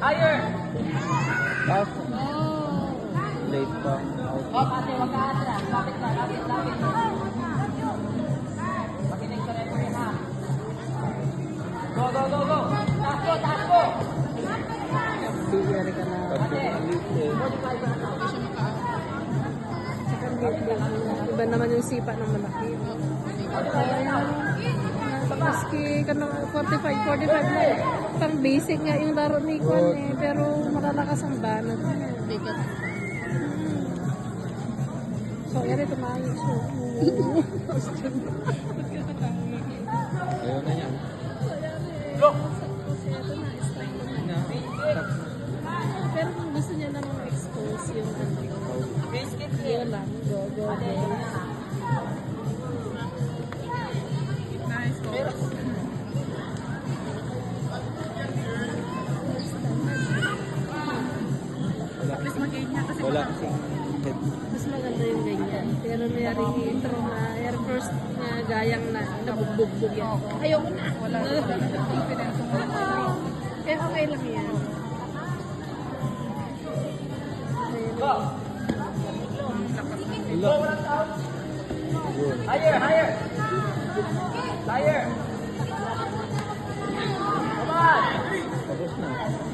Higher! Tapos, Oh. late pa. Hop, ate, wag ka atras. Lapit ka, lapit. Makinig sa referee, ha? Go! Taas mo! Bigyan ka na. Pag-late 45 na ako. Second hit. Iba naman yung sipa ng malaki. Maski ka ng 45 na. Pang basic nga yung laro ni Kwan eh. Pero malalakas ang banat. Bigat. So, yan ito maayos. So, Ayaw na yan. Go! ito na, strike na. Pero kung gusto niya namang expose yung ano, Biscuit yun lang. Go. Nice go. At least mag-game niya kasi wala kasing head. Mas maganda yung ganyan. Pero mayari intro na, air first na gayang na, nabugbog yan. Ayoko na. Wala. Kaya okay lang yan. Go! Wala. Higher! Come on! Tapos na.